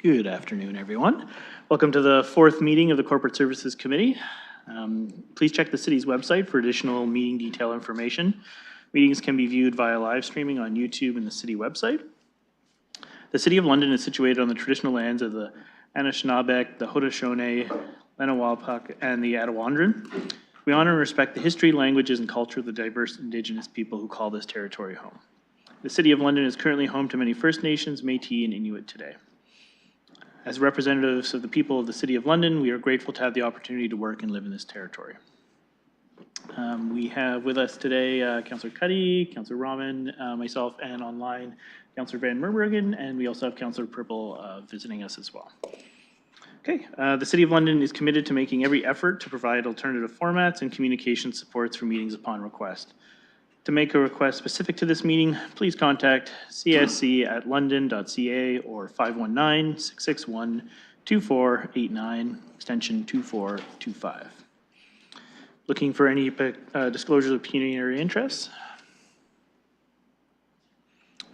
Good afternoon, everyone. Welcome to the fourth meeting of the Corporate Services Committee. Please check the city's website for additional meeting detail information. Meetings can be viewed via live streaming on YouTube and the city website. The City of London is situated on the traditional lands of the Anishinaabeg, the Haudenosaunee, Lenawapak, and the Attawandaron. We honor and respect the history, languages, and culture of the diverse Indigenous people who call this territory home. The City of London is currently home to many First Nations, Métis, and Inuit today. As representatives of the people of the City of London, we are grateful to have the opportunity to work and live in this territory. We have with us today Councillor Cuddy, Councillor Rahman, myself, and online Councillor Van Meerbergen, and we also have Councillor Purple visiting us as well. Okay, the City of London is committed to making every effort to provide alternative formats and communication supports for meetings upon request. To make a request specific to this meeting, please contact csc@london.ca or 519-661-2489, extension 2425. Looking for any disclosures of pecuniary interests?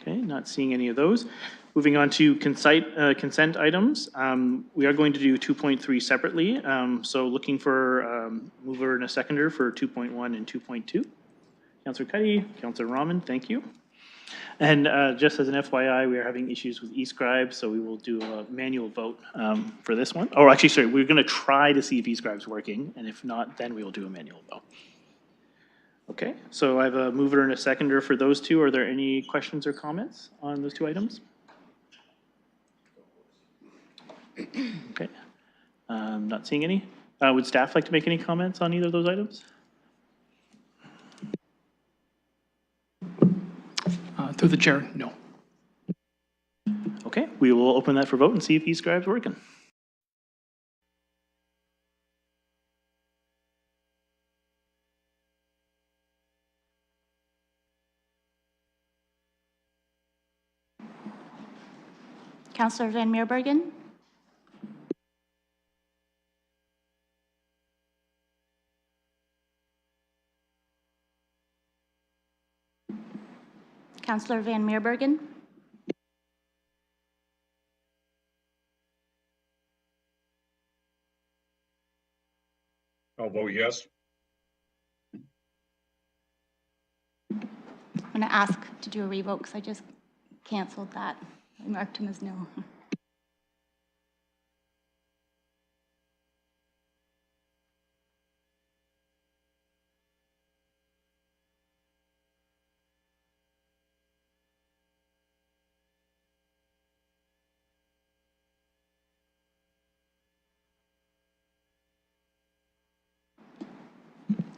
Okay, not seeing any of those. Moving on to consent items. We are going to do 2.3 separately. So looking for mover and a seconder for 2.1 and 2.2. Councillor Cuddy, Councillor Rahman, thank you. And just as an FYI, we are having issues with eScribe, so we will do a manual vote for this one. Oh, actually, sorry, we're going to try to see if eScribe's working, and if not, then we will do a manual vote. Okay, so I have a mover and a seconder for those two. Are there any questions or comments on those two items? Okay, not seeing any. Would staff like to make any comments on either of those items? Through the chair, no. Okay, we will open that for vote and see if eScribe's working. Councillor Van Meerbergen. Councillor Van Meerbergen. I'll vote yes. I'm going to ask to do a revote because I just canceled that. I marked him as no.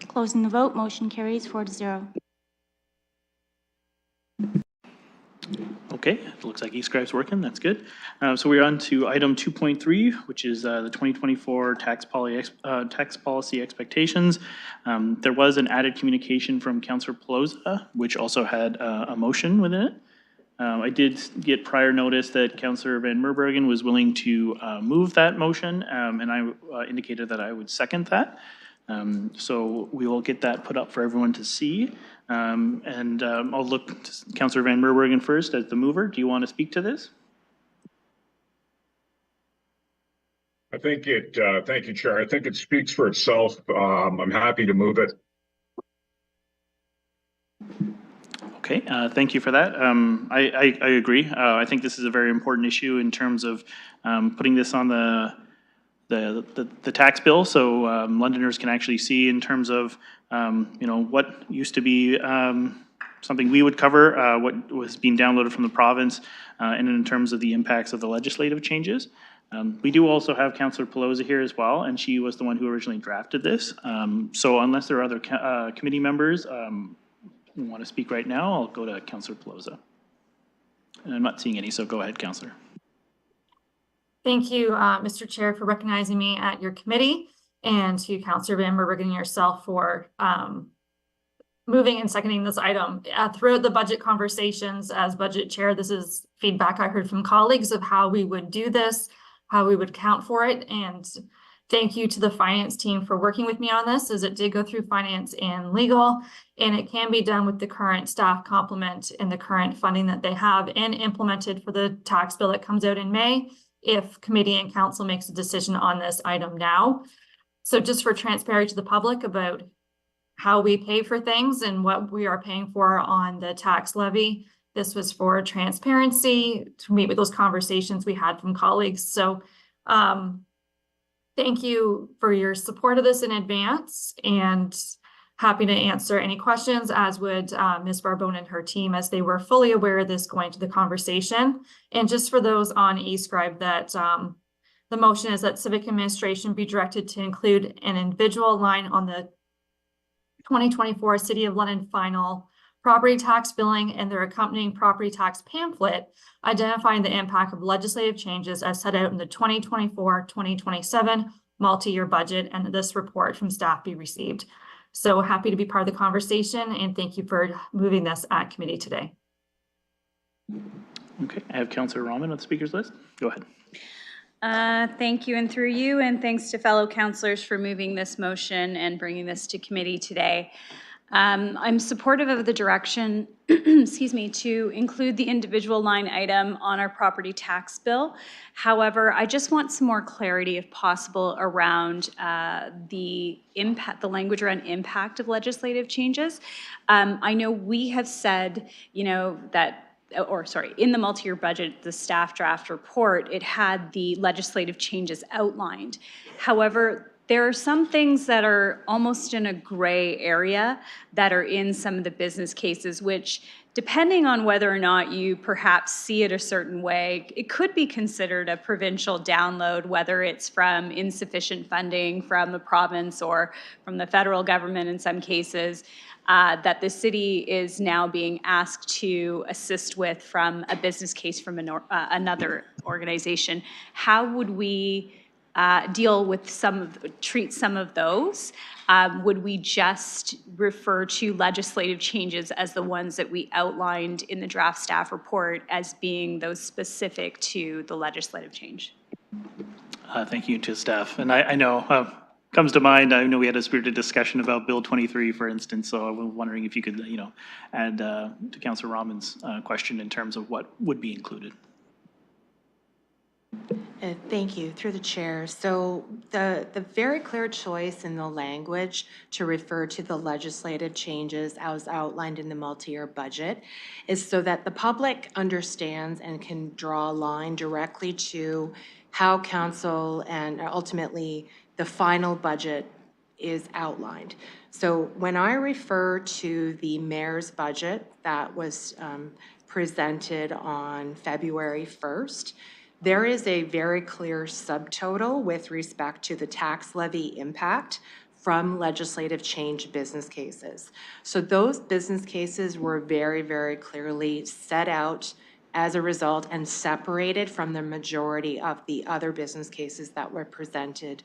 Closing the vote, motion carries 4-0. Okay, it looks like eScribe's working, that's good. So we're on to item 2.3, which is the 2024 tax policy expectations. There was an added communication from Councillor Pelosa, which also had a motion within it. I did get prior notice that Councillor Van Meerbergen was willing to move that motion, and I indicated that I would second that. So we will get that put up for everyone to see. I'll look to Councillor Van Meerbergen first as the mover. Do you want to speak to this? I think it, thank you, Chair. I think it speaks for itself. I'm happy to move it. Okay, thank you for that. I agree. I think this is a very important issue in terms of putting this on the tax bill, so Londoners can actually see in terms of you know, what used to be something we would cover, what was being downloaded from the province, and in terms of the impacts of the legislative changes. We do also have Councillor Pelosa here as well, and she was the one who originally drafted this. So unless there are other committee members who want to speak right now, I'll go to Councillor Pelosa. And I'm not seeing any, so go ahead, Councillor. Thank you, Mr. Chair, for recognizing me at your committee, and to Councillor Van Meerbergen and yourself for moving and seconding this item. Throughout the budget conversations as budget chair, this is feedback I heard from colleagues of how we would do this, how we would account for it, and thank you to the finance team for working with me on this, as it did go through finance and legal, and it can be done with the current staff complement and the current funding that they have and implemented for the tax bill that comes out in May. if committee and council makes a decision on this item now. So just for transparency to the public about how we pay for things and what we are paying for on the tax levy. This was for transparency to meet with those conversations we had from colleagues. So thank you for your support of this in advance, and happy to answer any questions, as would Ms. Barbone and her team, as they were fully aware of this going to the conversation. And just for those on eScribe, that the motion is that civic administration be directed to include an individual line on the 2024 City of London final property tax billing and their accompanying property tax pamphlet, identifying the impact of legislative changes as set out in the 2024-2027 multi-year budget, and this report from staff be received. So happy to be part of the conversation, and thank you for moving this at committee today. Okay, I have Councillor Rahman on the speakers list. Go ahead. Thank you, and through you, and thanks to fellow councillors for moving this motion and bringing this to committee today. I'm supportive of the direction, excuse me, to include the individual line item on our property tax bill. However, I just want some more clarity, if possible, around the impact, the language around impact of legislative changes. I know we have said, you know, that in the multi-year budget, the staff draft report, it had the legislative changes outlined. However, there are some things that are almost in a gray area that are in some of the business cases, which, depending on whether or not you perhaps see it a certain way, it could be considered a provincial download, whether it's from insufficient funding from the province or from the federal government in some cases. That the city is now being asked to assist with from a business case from another organization. How would we deal with treat some of those? Would we just refer to legislative changes as the ones that we outlined in the draft staff report as being those specific to the legislative change? Thank you to staff. And I know, comes to mind, I know we had a spirited discussion about Bill 23, for instance, so I was wondering if you could, you know, add to Councillor Rahman's question in terms of what would be included. Thank you, through the chair. So the very clear choice in the language to refer to the legislative changes as outlined in the multi-year budget is so that the public understands and can draw a line directly to how council and ultimately the final budget is outlined. So when I refer to the mayor's budget that was presented on February 1st, there is a very clear subtotal with respect to the tax levy impact from legislative change business cases. So those business cases were very, very clearly set out as a result and separated from the majority of the other business cases that were presented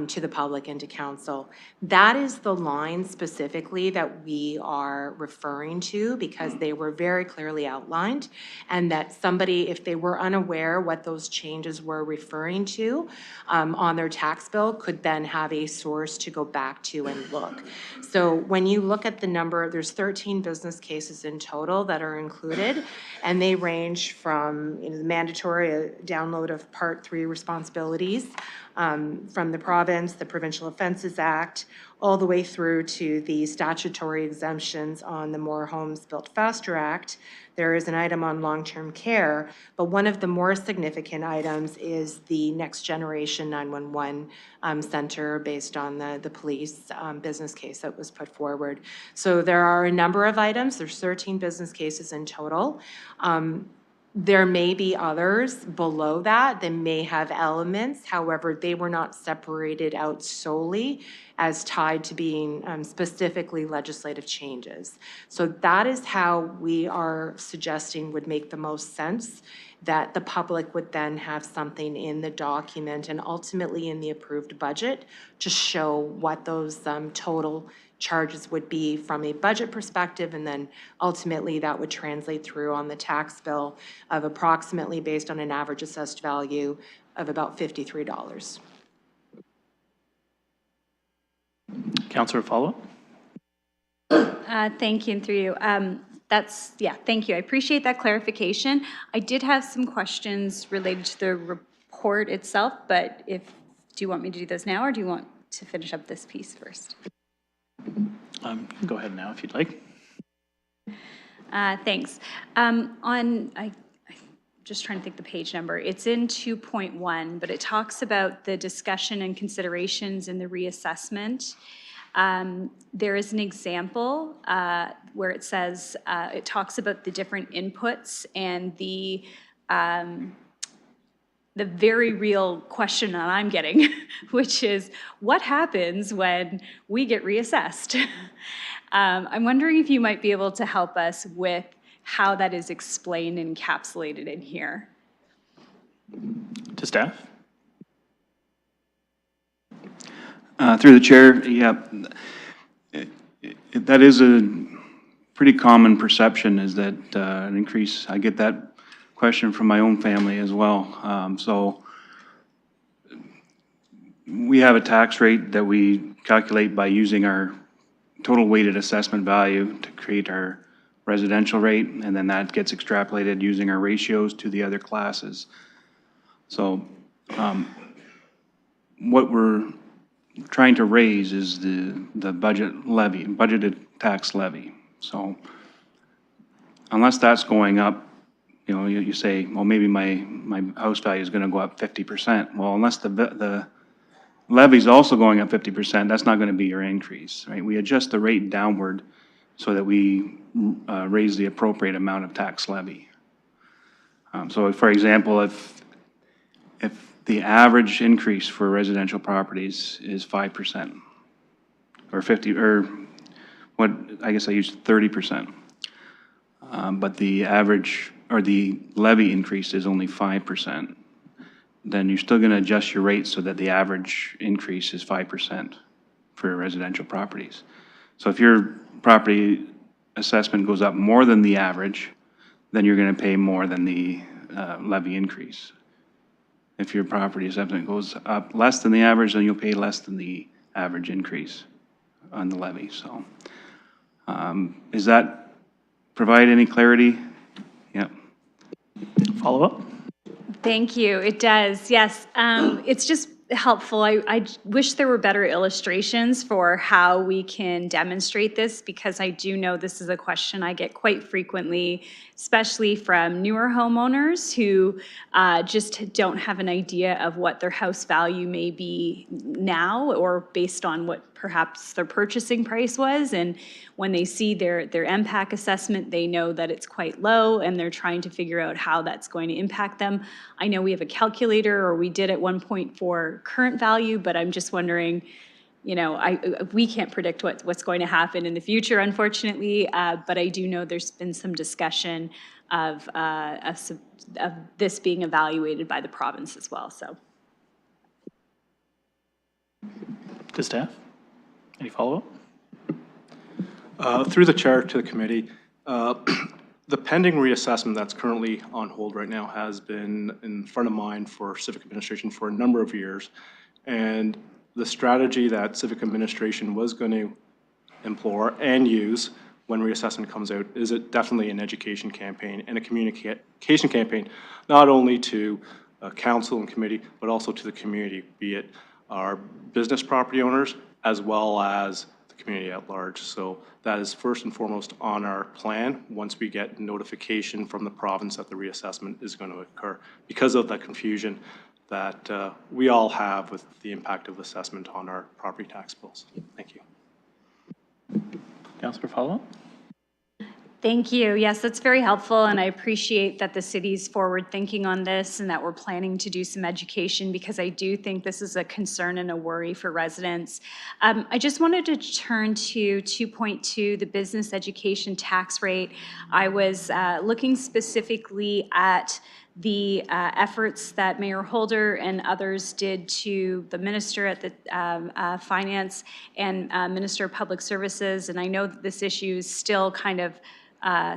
to the public and to council. That is the line specifically that we are referring to because they were very clearly outlined, and that somebody, if they were unaware what those changes were referring to on their tax bill, could then have a source to go back to and look. So when you look at the number, there's 13 business cases in total that are included, and they range from the mandatory download of Part 3 responsibilities from the province, the Provincial Offences Act, all the way through to the statutory exemptions on the More Homes Built Faster Act. There is an item on long-term care, but one of the more significant items is the Next Generation 911 Center based on the police business case that was put forward. So there are a number of items. There's 13 business cases in total. There may be others below that may have elements. However, they were not separated out solely as tied to being specifically legislative changes. So that is how we are suggesting would make the most sense, that the public would then have something in the document and ultimately in the approved budget to show what those total charges would be from a budget perspective, and then ultimately that would translate through on the tax bill of approximately, based on an average assessed value of about $53. Councillor, follow-up? Thank you, and through you. Thank you. I appreciate that clarification. I did have some questions related to the report itself, but do you want me to do those now, or do you want to finish up this piece first? You can go ahead now if you'd like. Thanks. Just trying to think the page number. It's in 2.1, but it talks about the discussion and considerations in the reassessment. There is an example where it says, it talks about the different inputs and the very real question that I'm getting, which is, what happens when we get reassessed? I'm wondering if you might be able to help us with how that is explained and encapsulated in here. To staff? Through the chair, yeah, that is a pretty common perception, is that an increase. I get that question from my own family as well. So we have a tax rate that we calculate by using our total weighted assessment value to create our residential rate, and then that gets extrapolated using our ratios to the other classes. So what we're trying to raise is the budgeted tax levy. So unless that's going up, you know, you say, well, maybe my house value is going to go up 50%. Well, unless the levy's also going up 50%, that's not going to be your increase, right? We adjust the rate downward so that we raise the appropriate amount of tax levy. So for example, if the average increase for residential properties is 5% or 50, or what, I guess I used 30%. But the average or the levy increase is only 5%. Then you're still going to adjust your rate so that the average increase is 5% for residential properties. So if your property assessment goes up more than the average, then you're going to pay more than the levy increase. If your property assessment goes up less than the average, then you'll pay less than the average increase on the levy. So does that provide any clarity? Yep. Follow up? Thank you. It does, yes. It's just helpful. I wish there were better illustrations for how we can demonstrate this, because I do know this is a question I get quite frequently, especially from newer homeowners who just don't have an idea of what their house value may be now, or based on what perhaps their purchasing price was. And when they see their MPAC assessment, they know that it's quite low, and they're trying to figure out how that's going to impact them. I know we have a calculator, or we did at one point for current value, but I'm just wondering, you know, we can't predict what's going to happen in the future, unfortunately, but I do know there's been some discussion of this being evaluated by the province as well, so. To staff? Any follow-up? Through the chair to the committee, the pending reassessment that's currently on hold right now has been in front of mind for Civic Administration for a number of years. And the strategy that Civic Administration was going to employ and use when reassessment comes out is definitely an education campaign and a communication campaign, not only to council and committee, but also to the community, be it our business property owners as well as the community at large. So that is first and foremost on our plan once we get notification from the province that the reassessment is going to occur, because of the confusion that we all have with the impact of assessment on our property tax bills. Thank you. Councilor, follow-up? Thank you. Yes, that's very helpful, and I appreciate that the city's forward thinking on this and that we're planning to do some education, because I do think this is a concern and a worry for residents. I just wanted to turn to 2.2, the business education tax rate. I was looking specifically at the efforts that Mayor Holder and others did to the Minister at the Finance and Minister of Public Services, and I know that this issue is still kind of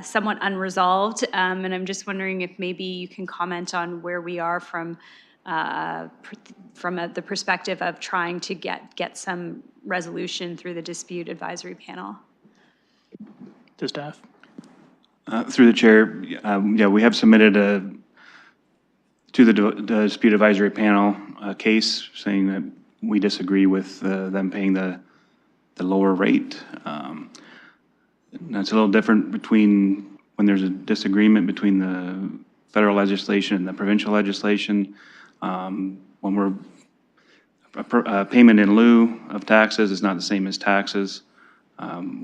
somewhat unresolved, and I'm just wondering if maybe you can comment on where we are from the perspective of trying to get some resolution through the dispute advisory panel. To staff? Through the chair, yeah, we have submitted to the dispute advisory panel case, saying that we disagree with them paying the lower rate. That's a little different between when there's a disagreement between the federal legislation and the provincial legislation. When we're a payment in lieu of taxes is not the same as taxes.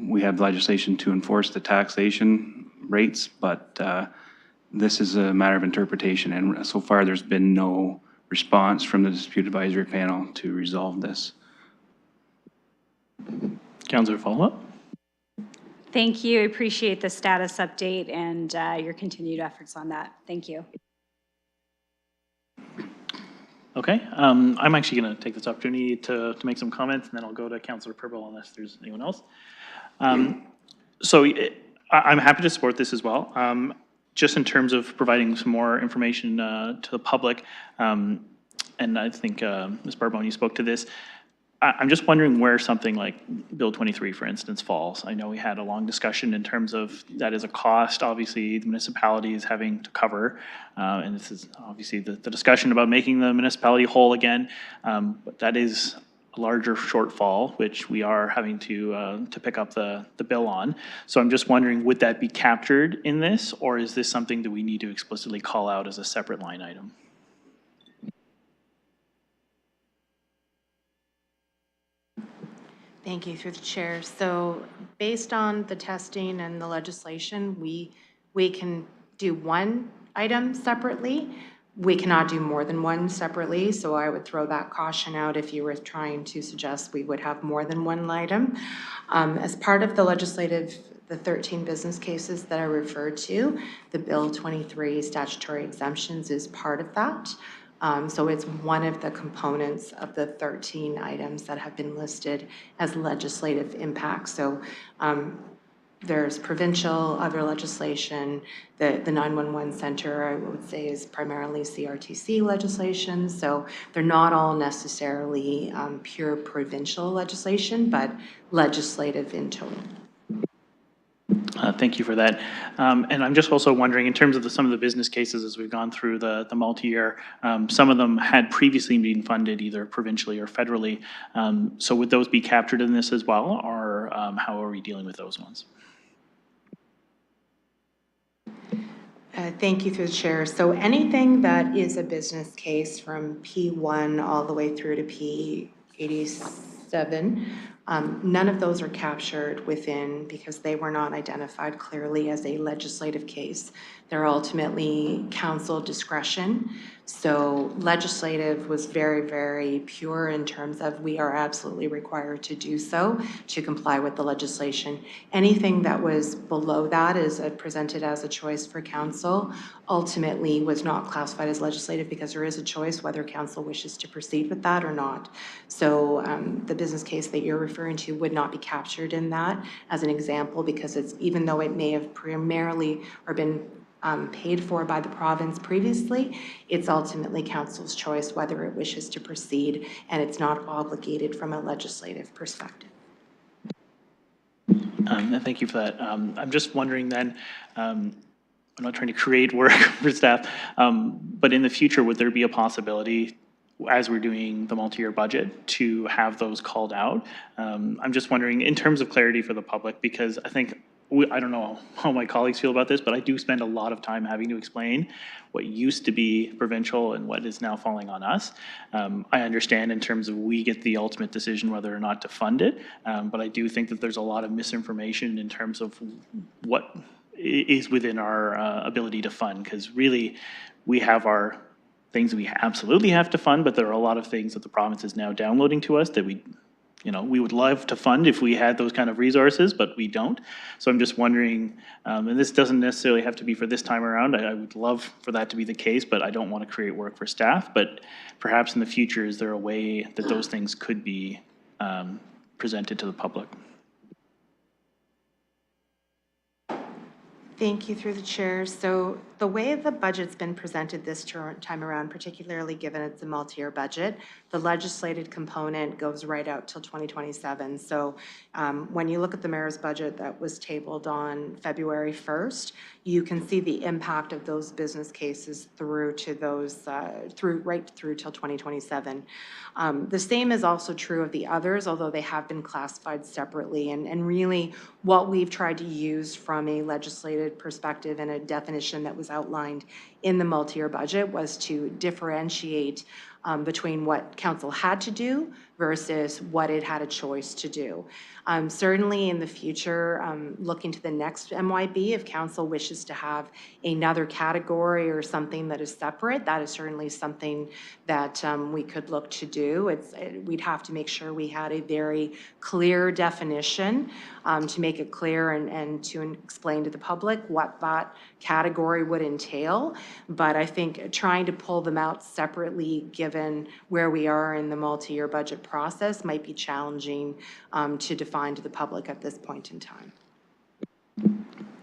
We have legislation to enforce the taxation rates, but this is a matter of interpretation, and so far there's been no response from the dispute advisory panel to resolve this. Councillor follow-up? Thank you. I appreciate the status update and your continued efforts on that. Thank you. Okay, I'm actually going to take this opportunity to make some comments, and then I'll go to Councillor Purble unless there's anyone else. I'm happy to support this as well. Just in terms of providing some more information to the public, and I think Ms. Barbone, you spoke to this. I'm just wondering where something like Bill 23, for instance, falls. I know we had a long discussion in terms of that is a cost, obviously, the municipality is having to cover, and this is obviously the discussion about making the municipality whole again, but that is a larger shortfall, which we are having to pick up the bill on. So I'm just wondering, would that be captured in this, or is this something that we need to explicitly call out as a separate line item? Thank you, through the chair. So based on the testing and the legislation, we can do one item separately. We cannot do more than one separately, so I would throw that caution out if you were trying to suggest we would have more than one item. As part of the the 13 business cases that I referred to, the Bill 23 statutory exemptions is part of that. So it's one of the components of the 13 items that have been listed as legislative impacts. So there's provincial, other legislation. The 911 center, I would say, is primarily CRTC legislation. So they're not all necessarily pure provincial legislation, but legislative in total. Thank you for that. And I'm just also wondering, in terms of some of the business cases as we've gone through the multi-year, some of them had previously been funded either provincially or federally. So would those be captured in this as well, or how are we dealing with those ones? Thank you, through the chair. So anything that is a business case from P1 all the way through to P87, none of those are captured within, because they were not identified clearly as a legislative case. They're ultimately council discretion. So legislative was very, very pure in terms of we are absolutely required to do so to comply with the legislation. Anything that was below that is presented as a choice for council, ultimately was not classified as legislative because there is a choice whether council wishes to proceed with that or not. So the business case that you're referring to would not be captured in that as an example, because it's, even though it may have primarily or been paid for by the province previously, it's ultimately council's choice whether it wishes to proceed, and it's not obligated from a legislative perspective. Thank you for that. I'm just wondering then, I'm not trying to create work for staff, but in the future, would there be a possibility, as we're doing the multi-year budget, to have those called out? I'm just wondering, in terms of clarity for the public, because I think, I don't know how my colleagues feel about this, but I do spend a lot of time having to explain what used to be provincial and what is now falling on us. I understand in terms of we get the ultimate decision whether or not to fund it, but I do think that there's a lot of misinformation in terms of what is within our ability to fund, because really we have our things we absolutely have to fund, but there are a lot of things that the province is now downloading to us that we would love to fund if we had those kind of resources, but we don't. So I'm just wondering, and this doesn't necessarily have to be for this time around, I would love for that to be the case, but I don't want to create work for staff, but perhaps in the future, is there a way that those things could be presented to the public? Thank you through the chair. So the way the budget's been presented this time around, particularly given it's a multi-year budget, the legislated component goes right out till 2027. So when you look at the mayor's budget that was tabled on February 1st, you can see the impact of those business cases through to those, right through till 2027. The same is also true of the others, although they have been classified separately. And really, what we've tried to use from a legislative perspective and a definition that was outlined in the multi-year budget was to differentiate between what council had to do versus what it had a choice to do. Certainly in the future, looking to the next MYB, if council wishes to have another category or something that is separate, that is certainly something that we could look to do. We'd have to make sure we had a very clear definition to make it clear and to explain to the public what that category would entail. But I think trying to pull them out separately, given where we are in the multi-year budget process, might be challenging to define to the public at this point in time.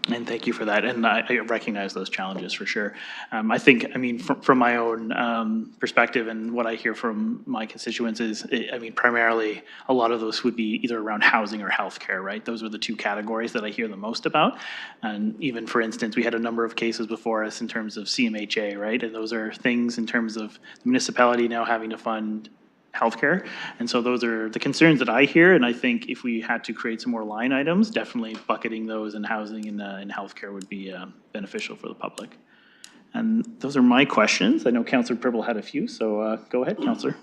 And thank you for that. And I recognize those challenges for sure. I think, I mean, from my own perspective and what I hear from my constituents is, I mean, primarily a lot of those would be either around housing or healthcare, right? Those are the two categories that I hear the most about. And even, for instance, we had a number of cases before us in terms of CMHA, right? And those are things in terms of the municipality now having to fund healthcare. And so those are the concerns that I hear. And I think if we had to create some more line items, definitely bucketing those in housing and healthcare would be beneficial for the public. And those are my questions. I know Councillor Purple had a few, so go ahead, Councillor.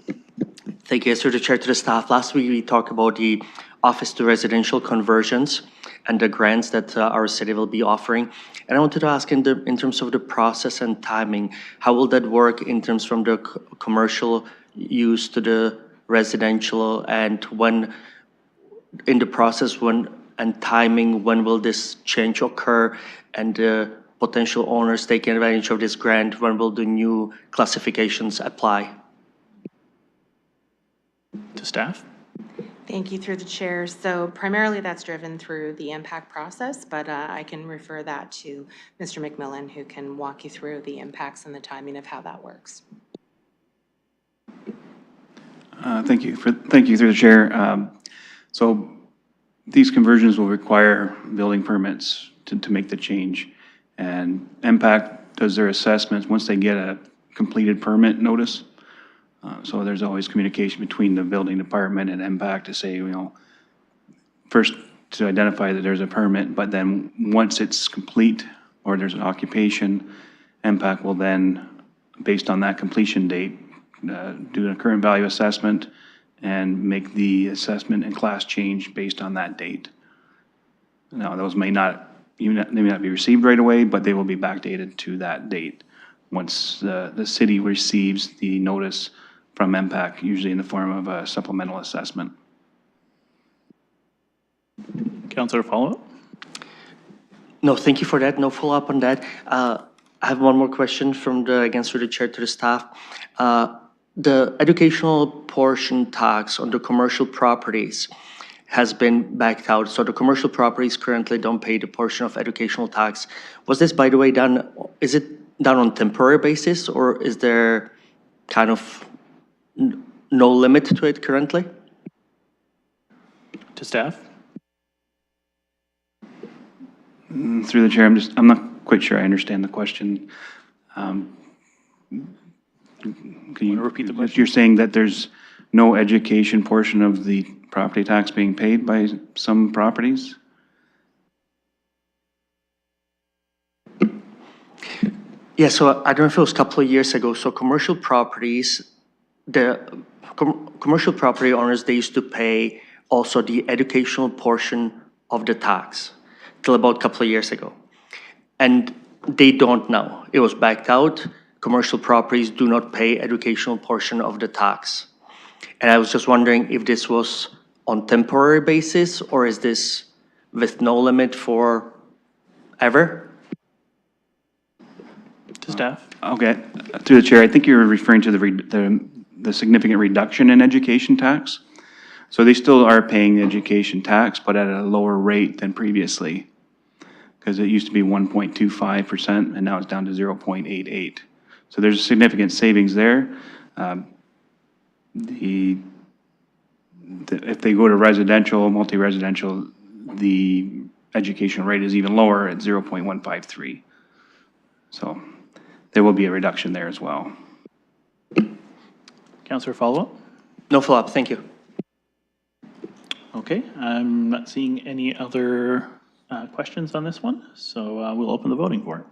Thank you, through the chair to the staff. Last week we talked about the office to residential conversions and the grants that our city will be offering. And I wanted to ask in terms of the process and timing, how will that work in terms from the commercial use to the residential, and when in the process, when and timing, when will this change occur, and the potential owners taking advantage of this grant, when will the new classifications apply? To staff. Thank you through the chair. So primarily that's driven through the impact process, but I can refer that to Mr. McMillan, who can walk you through the impacts and the timing of how that works. Thank you through the chair. So these conversions will require building permits to make the change. And MPAC does their assessments once they get a completed permit notice. So there's always communication between the building department and MPAC to say, you know, first to identify that there's a permit, but then once it's complete or there's an occupation, MPAC will then, based on that completion date, do a current value assessment and make the assessment and class change based on that date. Now, those may not be received right away, but they will be backdated to that date once the city receives the notice from MPAC, usually in the form of a supplemental assessment. Councillor, follow-up? No, thank you for that. No follow-up on that. I have one more question from through the chair to the staff. The educational portion tax on the commercial properties has been backed out. So the commercial properties currently don't pay the portion of educational tax. Was this, by the way, is it done on temporary basis, or is there kind of no limit to it currently? To staff? Through the chair, I'm not quite sure I understand the question. Can you repeat the question? You're saying that there's no education portion of the property tax being paid by some properties? Yeah, so I don't know if it was a couple of years ago. So commercial properties, the commercial property owners, they used to pay also the educational portion of the tax till about a couple of years ago. And they don't now. It was backed out. Commercial properties do not pay educational portion of the tax. And I was just wondering if this was on temporary basis, or is this with no limit for ever? To staff? Okay, through the chair, I think you're referring to the significant reduction in education tax. So they still are paying the education tax, but at a lower rate than previously. because it used to be 1.25%, and now it's down to 0.88. So there's a significant savings there. If they go to residential, multi-residential, the education rate is even lower at 0.153. So there will be a reduction there as well. Counselor follow-up? No follow-up, thank you. Okay, I'm not seeing any other questions on this one, so we'll open the voting for it.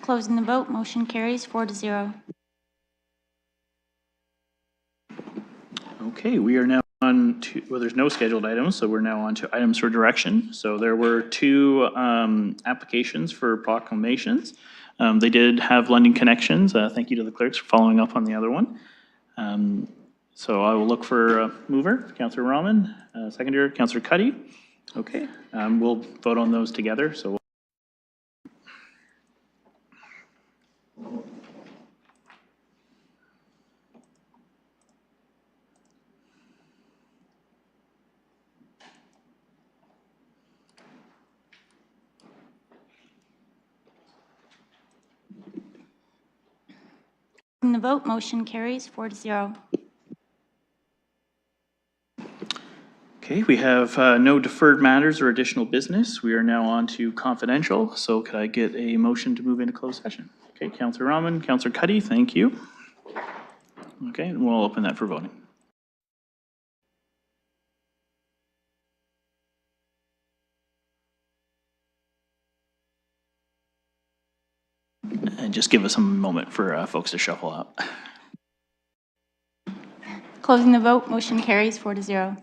Closing the vote, motion carries 4-0. Okay, we are now on to, well, there's no scheduled items, so we're now on to items for direction. So there were two applications for proclamations. They did have London connections. Thank you to the clerks for following up on the other one. So I will look for a mover, Councillor Rahman, seconder, Councillor Cuddy. Okay, we'll vote on those together. So In the vote, motion carries 4-0. okay, we have no deferred matters or additional business. We are now on to confidential. So could I get a motion to move into closed session? Okay, Councillor Rahman, Councillor Cuddy, thank you. Okay, and we'll open that for voting. And just give us a moment for folks to shuffle out. Closing the vote, motion carries 4-0.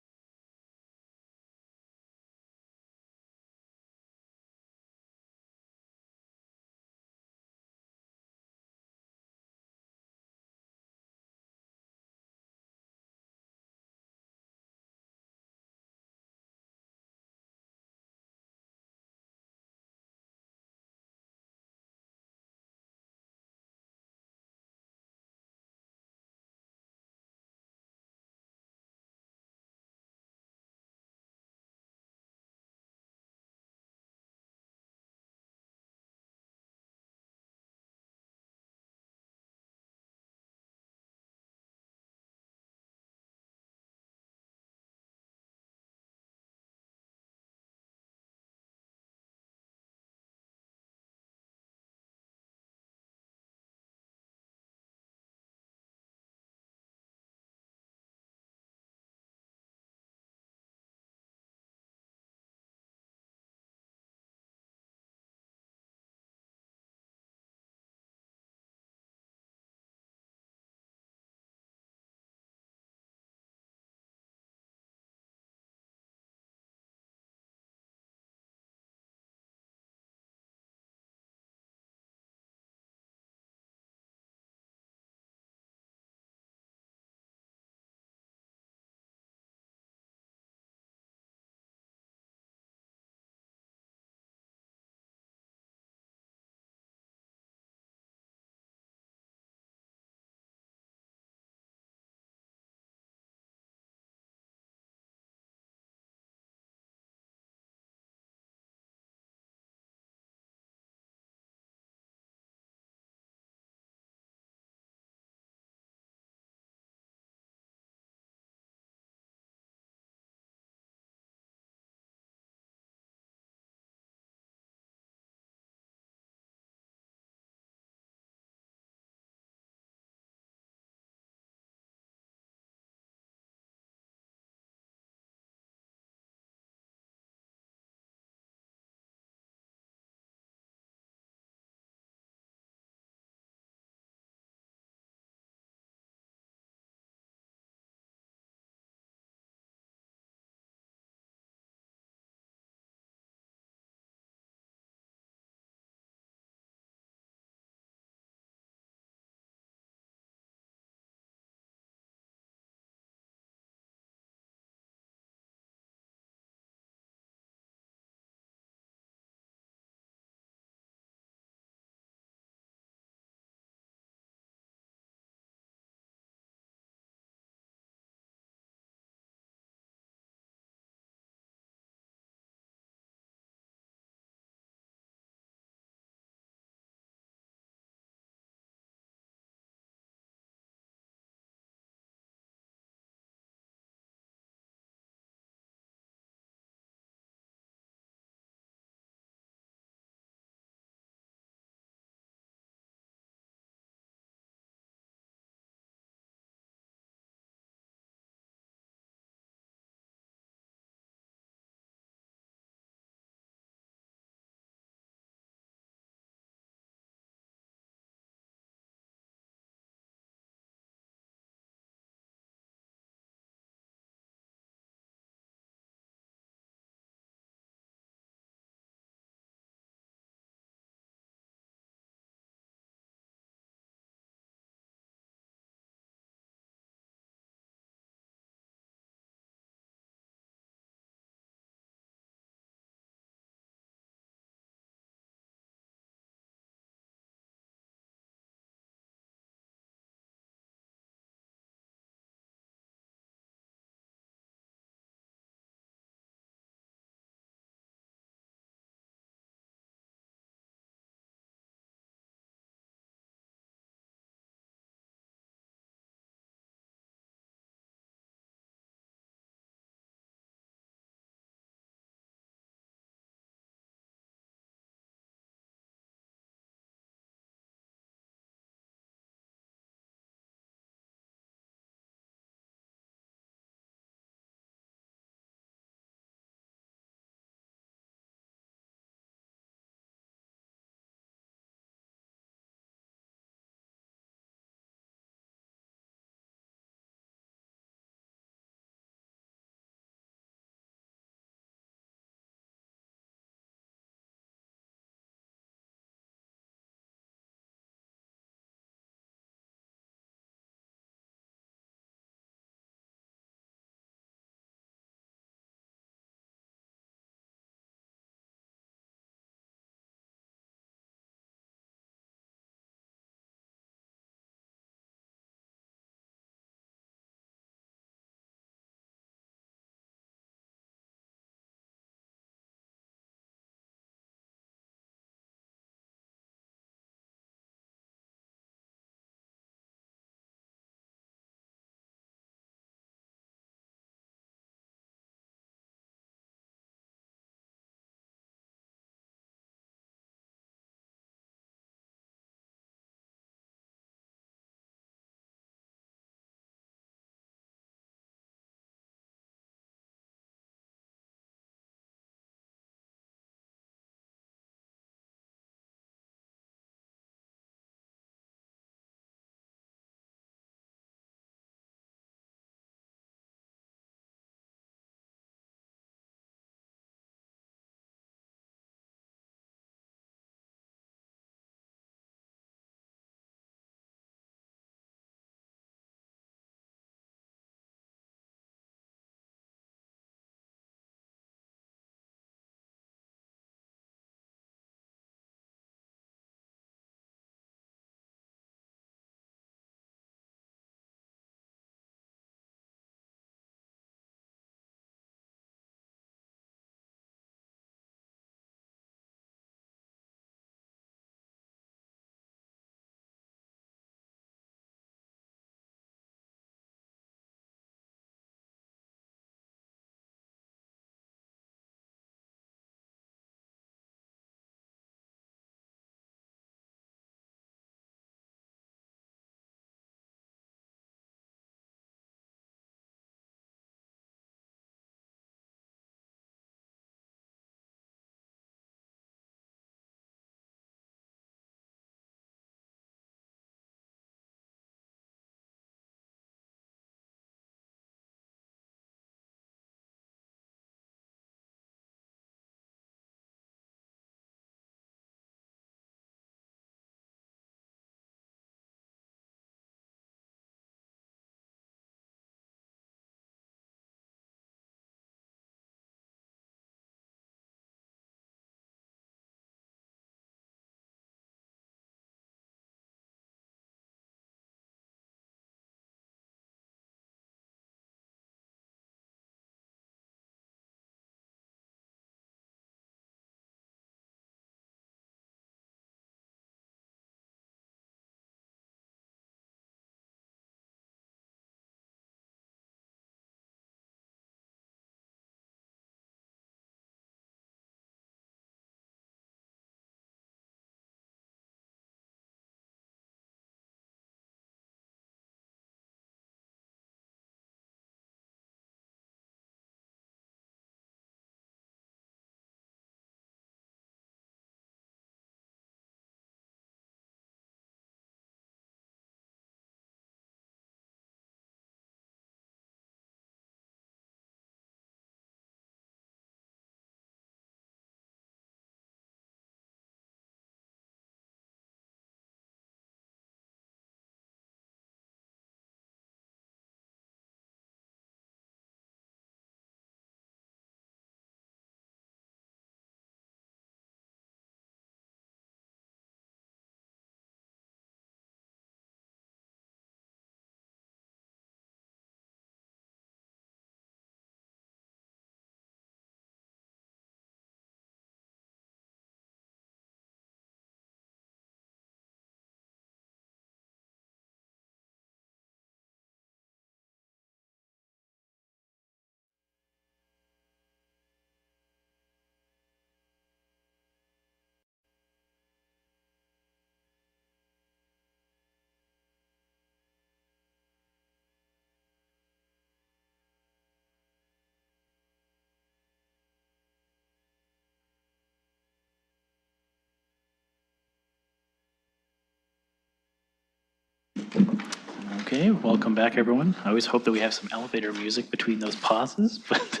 Okay, welcome back, everyone. I always hope that we have some elevator music between those pauses, but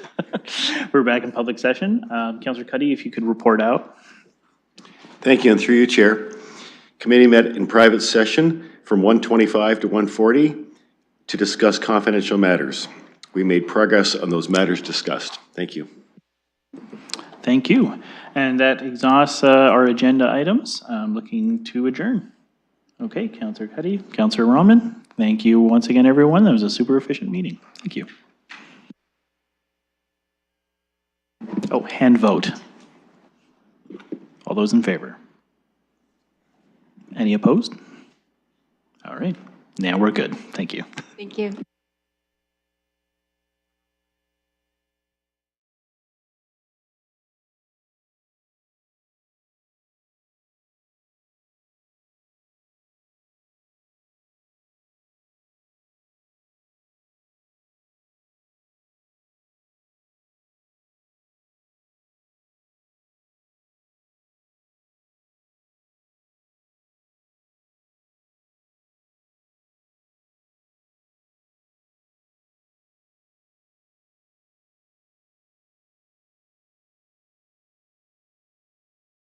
we're back in public session. Councillor Cuddy, if you could report out. Thank you, and through you, Chair. Committee met in private session from 1:25 to 1:40 to discuss confidential matters. We made progress on those matters discussed. Thank you. Thank you. And that exhausts our agenda items. I'm looking to adjourn. Okay, Councillor Cuddy, Councillor Rahman, thank you once again, everyone. That was a super efficient meeting. Thank you. Oh, hand vote. All those in favor? Any opposed? All right, now we're good. Thank you. Thank you.